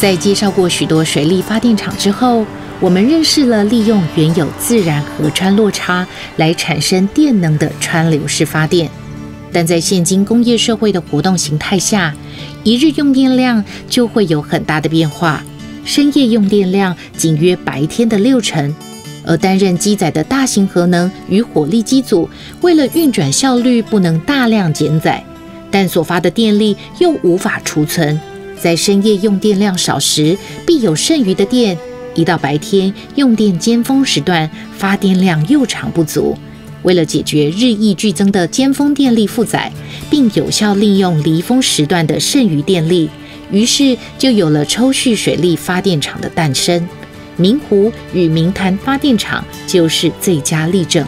在介绍过许多水力发电厂之后，我们认识了利用原有自然河川落差来产生电能的川流式发电。但在现今工业社会的活动形态下，一日用电量就会有很大的变化，深夜用电量仅约白天的60%，而担任机载的大型核能与火力机组，为了运转效率不能大量减载，但所发的电力又无法储存，在深夜用电量少时，必有剩余的电，一到白天用电尖峰时段，发电量又常不足。为了解决日益剧增的尖峰电力负载，并有效利用离峰时段的剩余电力，于是就有了抽蓄水力发电厂的诞生。明湖与明潭发电厂就是最佳例证。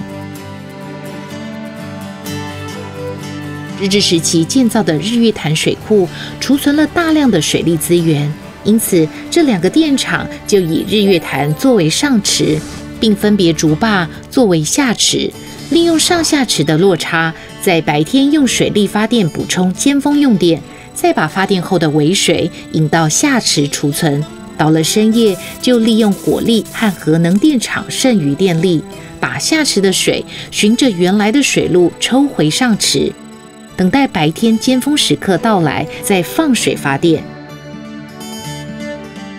日治时期建造的日月潭水库储存了大量的水利资源，因此这2个电厂就以日月潭作为上池，并分别筑坝作为下池，利用上下池的落差，在白天用水力发电补充尖峰用电，再把发电后的尾水引到下池储存。到了深夜，就利用火力和核能电厂剩余电力，把下池的水循着原来的水路抽回上池，等待白天尖峰时刻到来，再放水发电。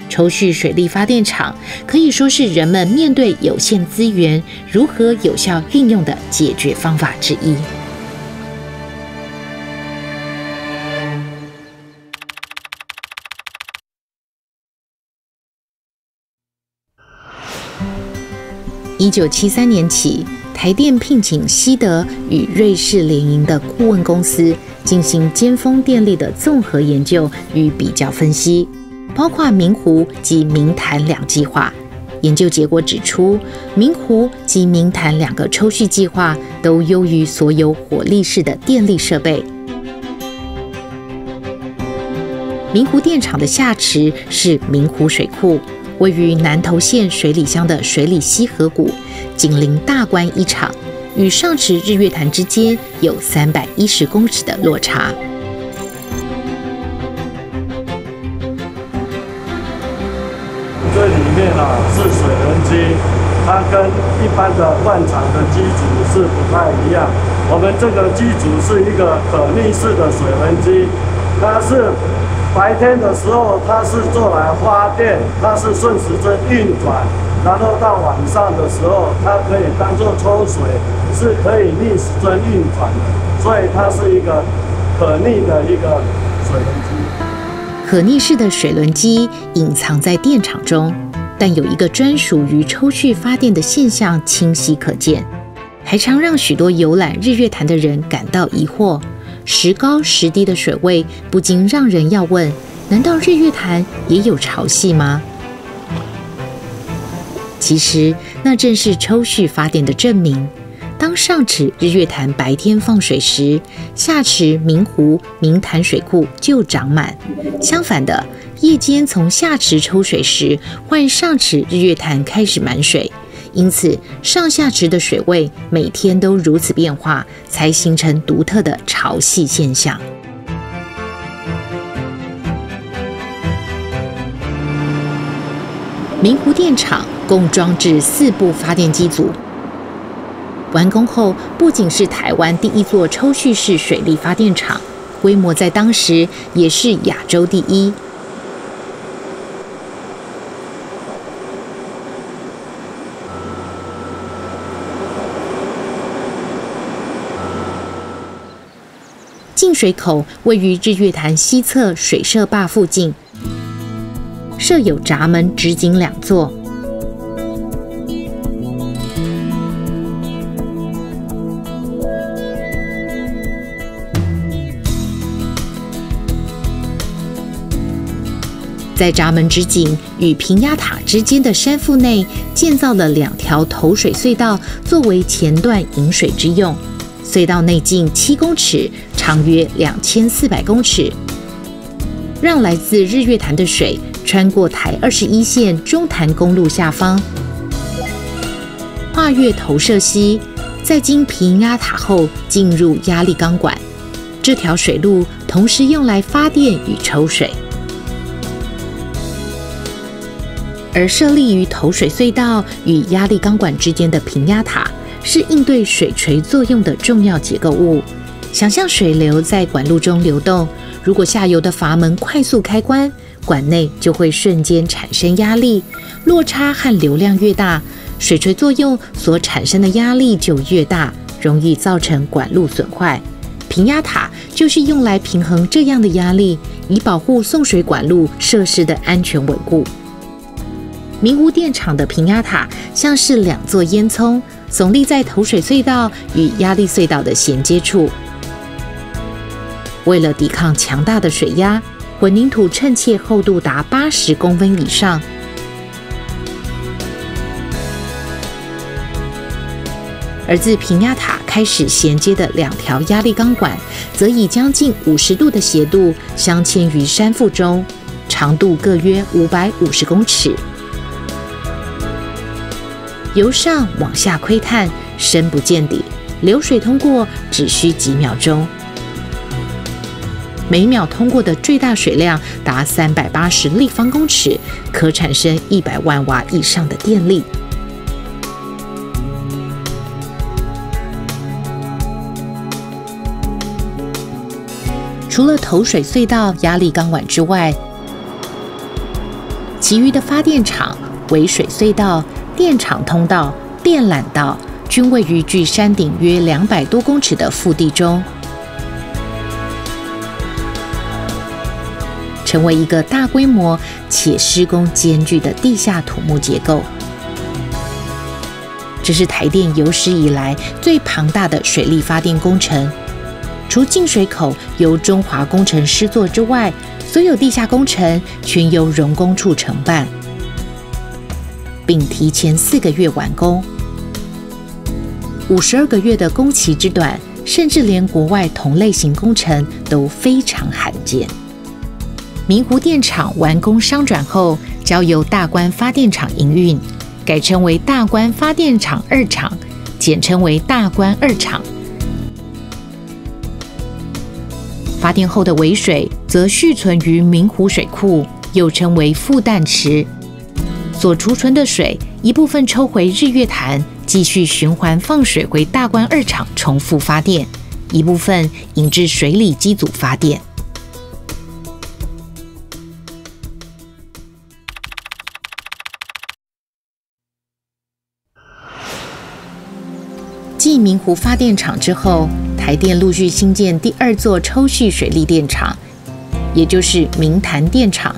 抽蓄水力发电厂可以说是人们面对有限资源如何有效运用的解决方法之一。1973年起，台电聘请西德与瑞士联营的顾问公司进行尖峰电力的综合研究与比较分析，包括明湖及明潭2计划。研究结果指出，明湖及明潭2个抽蓄计划都优于所有火力式的电力设备。明湖电厂的下池是明湖水库，位于南投县水里乡的水里溪河谷，紧邻大关一厂，与上池日月潭之间有310公尺的落差。最里面是水轮机，它跟一般的灌肠的机组是不太一样。我们这个机组是一个可逆式的水轮机，它是白天的时候它是做来发电，它是顺时针运转，然后到晚上的时候它可以当作抽水，是可以逆时针运转的，所以它是一个可逆的一个水轮机。可逆式的水轮机隐藏在电厂中，但有一个专属于抽蓄发电的现象清晰可见，还常让许多游览日月潭的人感到疑惑。时高时低的水位不禁让人要问，难道日月潭也有潮汐吗？其实那正是抽蓄发电的证明。当上池日月潭白天放水时，下池明湖明潭水库就涨满。相反的，夜间从下池抽水时，换上池日月潭开始满水。因此，上下池的水位每天都如此变化，才形成独特的潮汐现象。明湖电厂共装置4部发电机组，完工后不仅是台湾第一座抽蓄式水力发电厂，规模在当时也是亚洲第一。进水口位于日月潭西侧水社坝附近，设有闸门直井2座。在闸门直井与平压塔之间的山腹内，建造了2条投水隧道，作为前段引水之用。隧道内径7公尺，长约2400公尺，让来自日月潭的水穿过台21线中潭公路下方，跨越投射溪，再经平压塔后进入压力钢管。这条水路同时用来发电与抽水。而设立于投水隧道与压力钢管之间的平压塔，是应对水锤作用的重要结构物。想象水流在管路中流动，如果下游的阀门快速开关，管内就会瞬间产生压力，落差和流量越大，水锤作用所产生的压力就越大，容易造成管路损坏。平压塔就是用来平衡这样的压力，以保护送水管路设施的安全稳固。明湖电厂的平压塔像是2座烟囱，耸立在投水隧道与压力隧道的衔接处。为了抵抗强大的水压，混凝土衬切厚度达80公分以上。而自平压塔开始衔接的2条压力钢管，则以将近50度的斜度镶嵌于山腹中，长度各约550公尺。由上往下窥探，深不见底，流水通过只需几秒钟。每秒通过的最大水量达380立方公尺，可产生100万瓦以上的电力。除了投水隧道、压力钢管之外，其余的发电厂、尾水隧道、电厂通道、电缆道均位于距山顶约200多公尺的腹地中，成为一个大规模且施工艰巨的地下土木结构。这是台电有史以来最庞大的水力发电工程。除进水口由中华工程师做之外，所有地下工程全由荣工处承办，并提前4个月完工。52个月的工期之短，甚至连国外同类型工程都非常罕见。明湖电厂完工商转后，交由大关发电厂营运，改称为大关发电厂2厂，简称为大关2厂。发电后的尾水则蓄存于明湖水库，又称为复淡池。所储存的水一部分抽回日月潭，继续循环放水回大关2厂重复发电，一部分引至水里机组发电。继明湖发电厂之后，台电陆续新建第2座抽蓄水力电厂，也就是明潭电厂，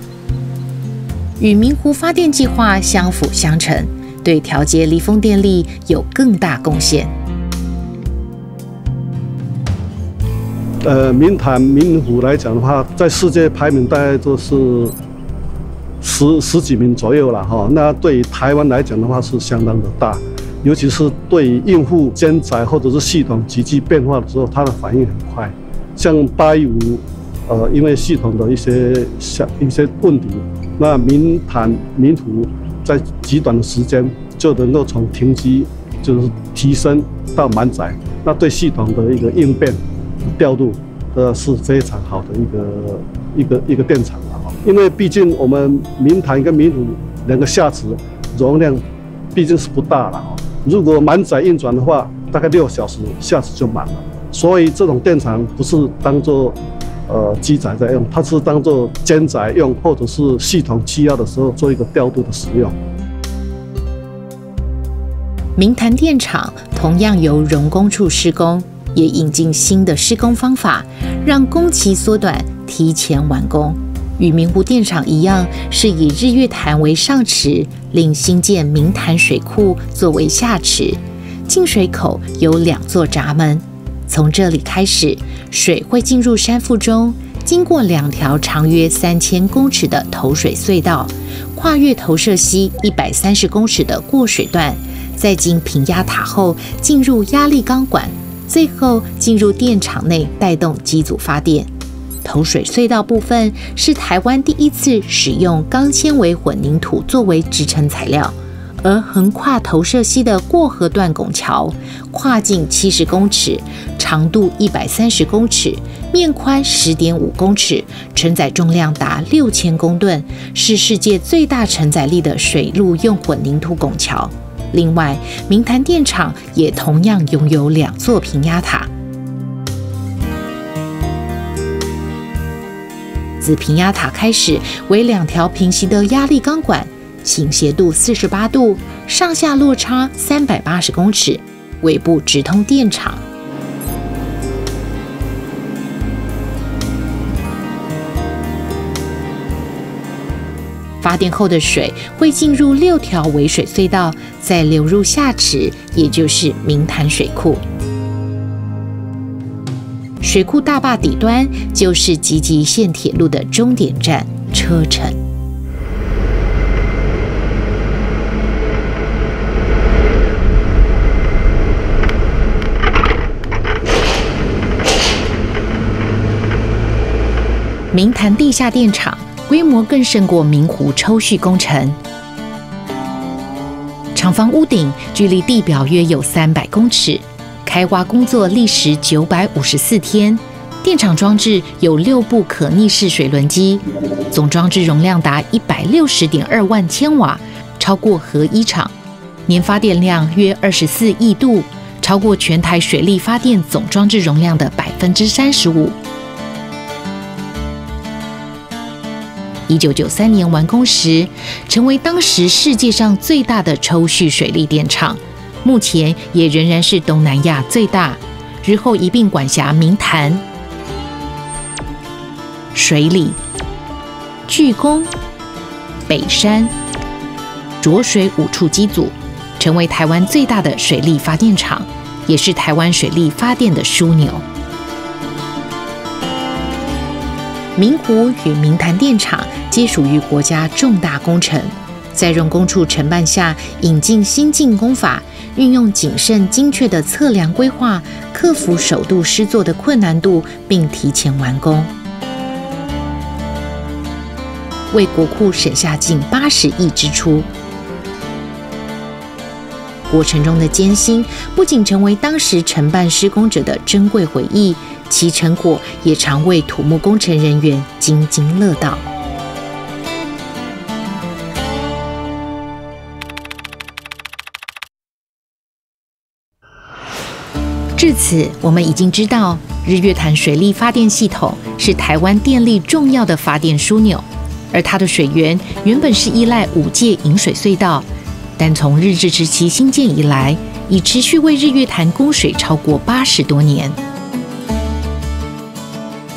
与明湖发电计划相辅相成，对调节离峰电力有更大贡献。明潭、明湖来讲的话，在世界排名大概都是十几名左右了哈。那对于台湾来讲的话，是相当的大。尤其是对于应付监载或者是系统急剧变化的时候，它的反应很快。像815，因为系统的一些问题，那明潭、明湖在极短的时间就能够从停机就是提升到满载，那对系统的一个应变调度，是非常好的一个电厂了。因为毕竟我们明潭跟明湖2个下池容量毕竟是不大了。如果满载运转的话，大概6小时下池就满了。所以这种电厂不是当做机载在用，它是当做监载用，或者是系统需要的时候做一个调度的使用。明潭电厂同样由荣工处施工，也引进新的施工方法，让工期缩短，提前完工。与明湖电厂一样，是以日月潭为上池，另新建明潭水库作为下池。进水口有2座闸门，从这里开始，水会进入山腹中，经过2条长约3000公尺的投水隧道，跨越投射溪130公尺的过水段，再经平压塔后进入压力钢管，最后进入电厂内带动机组发电。投水隧道部分是台湾第1次使用钢纤维混凝土作为支撑材料，而横跨投射溪的过河段拱桥，跨径70公尺，长度130公尺，面宽10.5公尺，承载重量达6000公吨，是世界最大承载力的水陆用混凝土拱桥。另外，明潭电厂也同样拥有2座平压塔。自平压塔开始为2条平行的压力钢管，倾斜度48度，上下落差380公尺，尾部直通电厂。发电后的水会进入6条微水隧道，再流入下池，也就是明潭水库。水库大坝底端就是集集线铁路的终点站车城。明潭地下电厂规模更胜过明湖抽蓄工程，厂房屋顶距离地表约有300公尺，开挖工作历时954天。电厂装置有6部可逆式水轮机，总装置容量达160.2万千瓦，超过核一厂，年发电量约24亿度，超过全台水力发电总装置容量的35%。1993年完工时，成为当时世界上最大的抽蓄水力电厂，目前也仍然是东南亚最大。日后一并管辖明潭、水里、巨宫、北山、浊水5处机组，成为台湾最大的水力发电厂，也是台湾水力发电的枢纽。明湖与明潭电厂皆属于国家重大工程，在荣工处承办下，引进新进工法，运用谨慎精确的测量规划，克服首度施作的困难度，并提前完工，为国库省下近80亿支出。过程中的艰辛，不仅成为当时承办施工者的珍贵回忆，其成果也常为土木工程人员津津乐道。至此，我们已经知道，日月潭水力发电系统是台湾电力重要的发电枢纽，而它的水源原本是依赖5界引水隧道，但从日治时期兴建以来，已持续为日月潭供水超过80多年。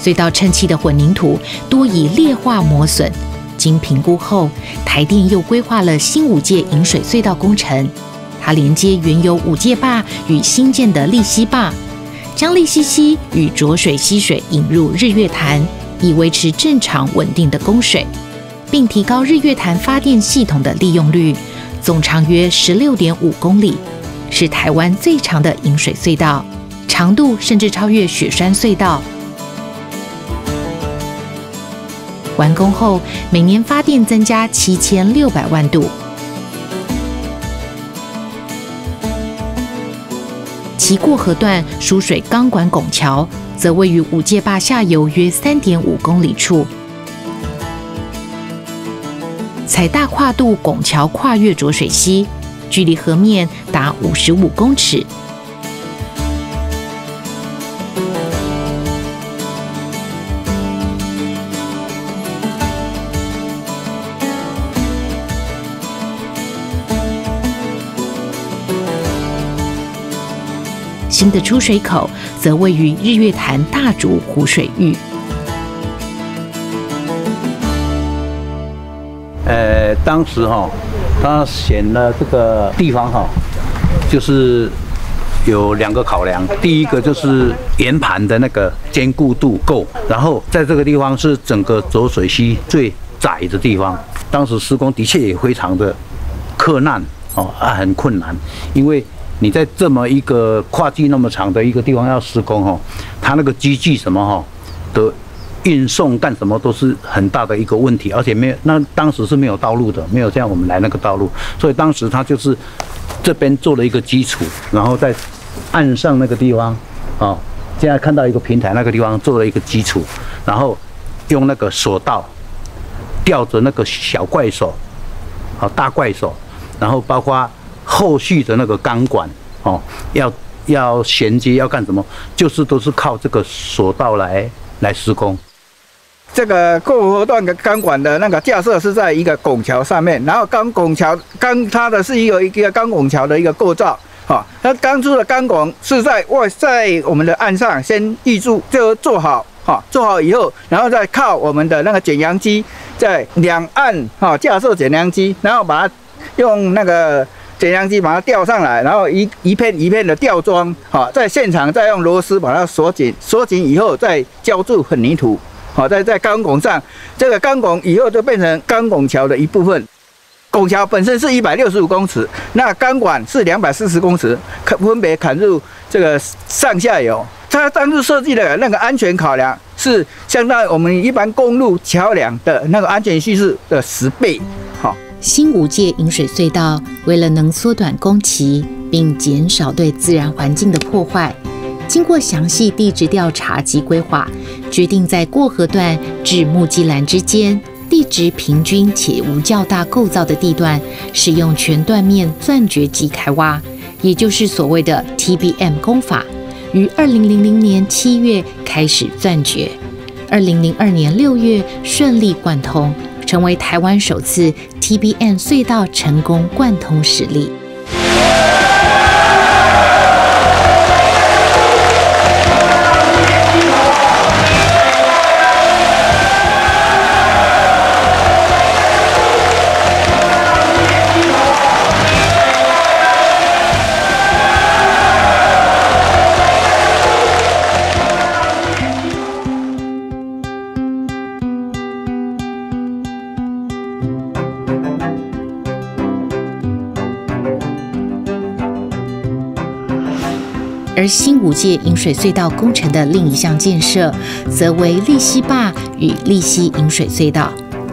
隧道撑砌的混凝土多以劣化磨损，经评估后，台电又规划了新5界引水隧道工程。它连接原有5界坝与新建的利溪坝，将利溪溪与浊水溪水引入日月潭，以维持正常稳定的供水，并提高日月潭发电系统的利用率。总长约16.5公里，是台湾最长的引水隧道，长度甚至超越雪山隧道。完工后，每年发电增加7600万度。其过河段输水钢管拱桥，则位于5界坝下游约3.5公里处。采大跨度拱桥跨越浊水溪，距离河面达55公尺。新的出水口则位于日月潭大竹湖水域。当时他选了这个地方就是有2个考量，第一个就是圆盘的那个坚固度够，然后在这个地方是整个浊水溪最窄的地方。当时施工的确也非常的困难很困难，因为你在这么一个跨距那么长的一个地方要施工它那个机具什么都运送干什么都是很大的一个问题，而且当时是没有道路的，没有像我们来那个道路，所以当时他就是这边做了一个基础，然后在岸上那个地方，现在看到一个平台那个地方做了一个基础，然后用那个索道吊着那个小怪手，大怪手，然后包括后续的那个钢管，要衔接要干什么，就是都是靠这个索道来施工。这个过河段的钢管的那个架设是在一个拱桥上面，然后它的是一个钢拱桥的一个构造，它钢出的钢拱是在我们的岸上先预铸就做好，做好以后，然后再靠我们的那个剪阳机在两岸架设剪阳机，然后把它用那个剪阳机把它吊上来，然后一片一片的吊装，在现场再用螺丝把它锁紧以后再浇筑混凝土。在钢拱上，这个钢拱以后就变成钢拱桥的一部分。拱桥本身是165公尺，那钢管是240公尺，分别砍入这个上下游。它当初设计的那个安全考量是相当于我们一般公路桥梁的那个安全系数的10倍。新武界引水隧道为了能缩短工期，并减少对自然环境的破坏，经过详细地质调查及规划，决定在过河段至木基栏之间地质平均且无较大构造的地段，使用全断面钻掘机开挖，也就是所谓的 TBM 工法，于2000年7月开始钻掘，2002年6月顺利贯通，成为台湾首次 TBM 隧道成功贯通实例。而新武界引水隧道工程的另一项建设，则为利溪坝与利溪引水隧道。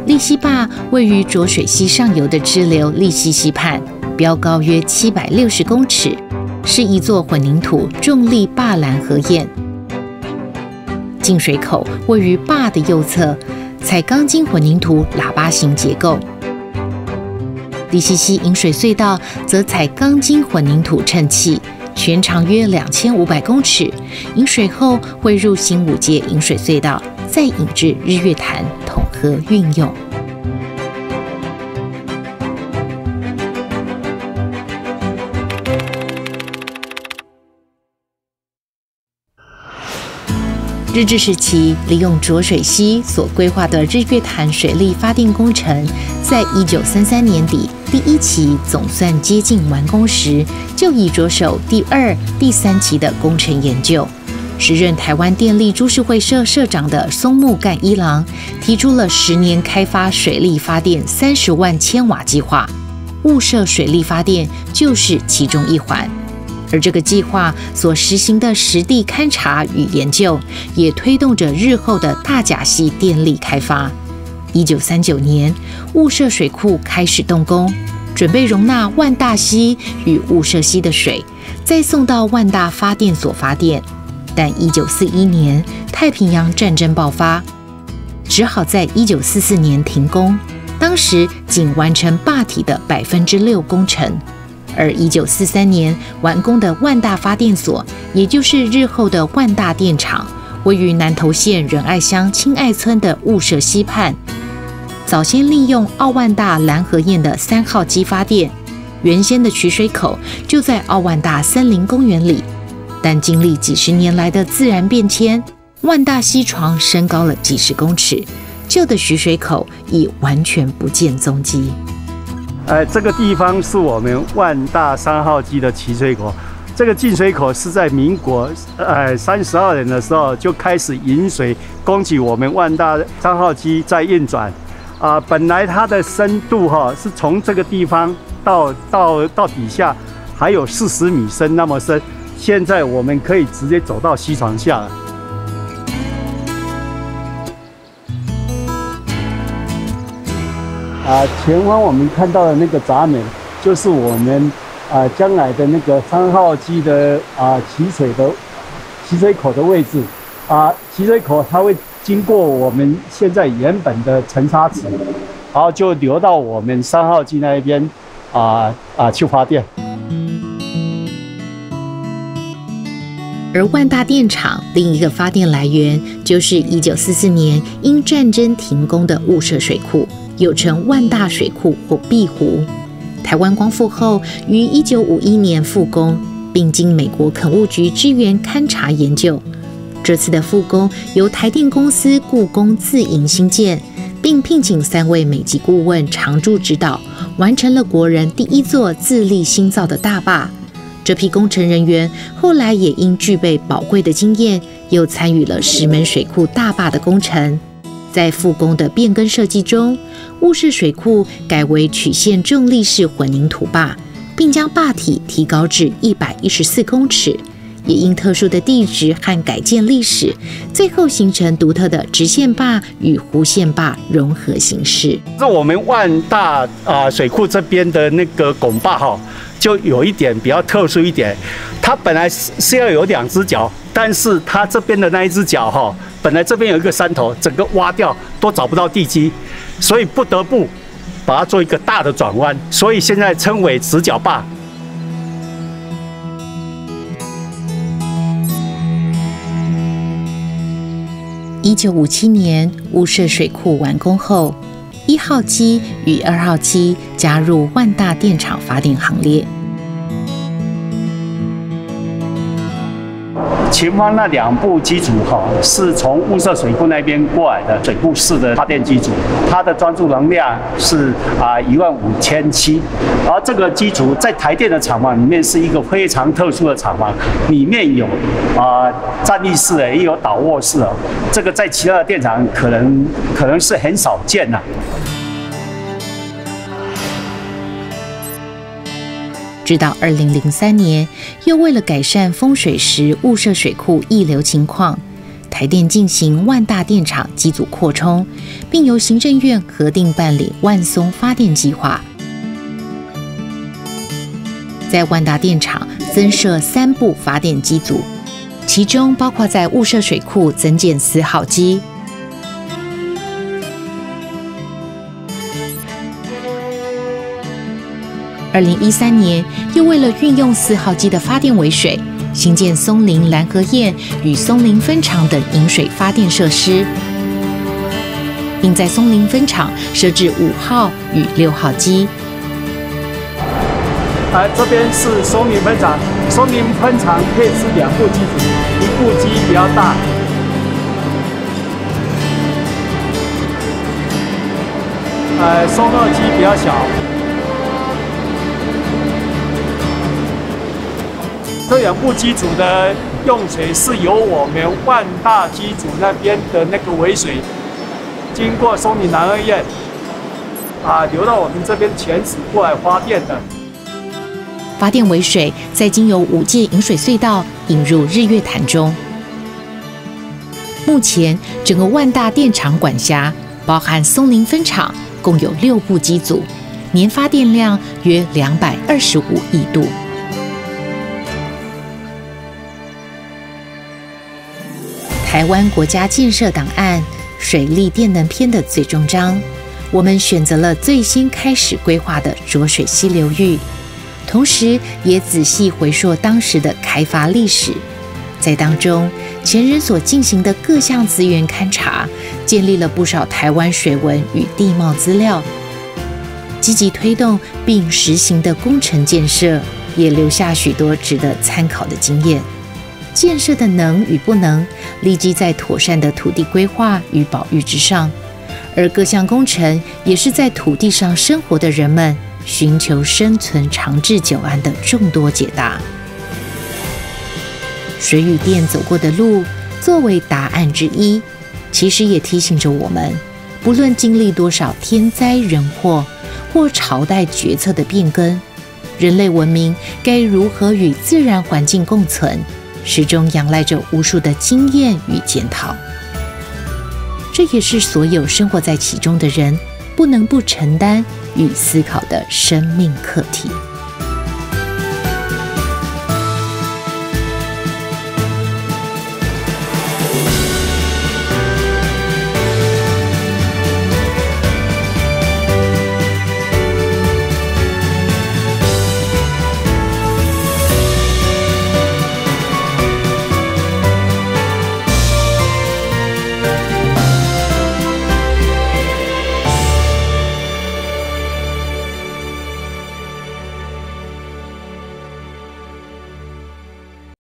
利溪坝位于浊水溪上游的支流利溪溪畔，标高约760公尺，是一座混凝土重力坝栏河堰。进水口位于坝的右侧，采钢筋混凝土喇叭形结构。利溪溪引水隧道则采钢筋混凝土衬砌。全长约2500公尺，引水后汇入新武界引水隧道，再引至日月潭统合运用。日治时期，利用浊水溪所规划的日月潭水力发电工程，在1933年底第1期总算接近完工时，就已着手第2、第3期的工程研究。时任台湾电力株式会社社长的松木干一郎提出了10年开发水力发电30万千瓦计划，雾社水力发电就是其中一环。而这个计划所实行的实地勘察与研究，也推动着日后的大甲溪电力开发。1939年，雾社水库开始动工，准备容纳万大溪与雾社溪的水，再送到万大发电所发电。但1941年太平洋战争爆发，只好在1944年停工，当时仅完成坝体的6%工程。而1943年完工的万大发电所，也就是日后的万大电厂，位于南投县仁爱乡亲爱村的雾社溪畔。早先利用奥万大蓝河堰的3号机发电，原先的取水口就在奥万大森林公园里，但经历几十年来的自然变迁，万大溪床升高了几十公尺，旧的取水口已完全不见踪迹。这个地方是我们万大3号机的取水口。这个进水口是在民国32年的时候就开始引水供给我们万大3号机在运转。本来它的深度是从这个地方到底下还有40米深那么深，现在我们可以直接走到溪床下了。前方我们看到的那个闸门，就是我们将来的那个3号机的起水口的位置。起水口它会经过我们现在原本的沉沙池，然后就流到我们3号机那一边去发电。而万大电厂另一个发电来源就是1944年因战争停工的雾社水库，又称万大水库或碧湖。台湾光复后于1951年复工，并经美国垦务局支援勘察研究。这次的复工由台电公司雇工自营兴建，并聘请3位美籍顾问常驻指导，完成了国人第一座自力兴造的大坝。这批工程人员后来也因具备宝贵的经验，又参与了石门水库大坝的工程。在复工的变更设计中，雾社水库改为曲线重力式混凝土坝，并将坝体提高至114公尺。也因特殊的地质和改建历史，最后形成独特的直线坝与弧线坝融合形式。是我们万大水库这边的那个拱坝就有一点比较特殊一点，它本来是要有2只脚，但是它这边的那一只脚本来这边有一个山头，整个挖掉都找不到地基，所以不得不把它做一个大的转弯，所以现在称为直角坝。1957年，雾社水库完工后，1号机与2号机加入万大电厂发电行列。前方那2部机组是从雾社水库那边过来的水库式的发电机组，它的专注能量是15700，而这个机组在台电的厂房里面是一个非常特殊的厂房，里面有站立式也有倒卧式这个在其他的电厂可能是很少见的。直到2003年，又为了改善风水时雾社水库溢流情况，台电进行万大电厂机组扩充，并由行政院核定办理万松发电计划。在万大电厂增设3部发电机组，其中包括在雾社水库增建4号机。2013年，又为了运用4号机的发电为水，新建松林蓝河堰与松林分厂等引水发电设施，并在松林分厂设置5号与6号机。这边是松林分厂，松林分厂配置2部机组，一部机比较大，松2机比较小。这2部机组的用水是由我们万大机组那边的那个尾水，经过松林南二堰，流到我们这边前址过来发电的。发电尾水再经由5界引水隧道引入日月潭中。目前整个万大电厂管辖，包含松林分厂，共有6部机组，年发电量约225亿度。台湾国家建设档案水利电能篇的最终章，我们选择了最先开始规划的浊水溪流域，同时也仔细回溯当时的开发历史。在当中，前人所进行的各项资源勘察，建立了不少台湾水文与地貌资料。积极推动并实行的工程建设，也留下许多值得参考的经验。建设的能与不能，立基在妥善的土地规划与保育之上，而各项工程也是在土地上生活的人们寻求生存长治久安的众多解答。水与电走过的路，作为答案之一，其实也提醒着我们，不论经历多少天灾人祸或朝代决策的变更，人类文明该如何与自然环境共存，始终仰赖着无数的经验与检讨。这也是所有生活在其中的人不能不承担与思考的生命课题。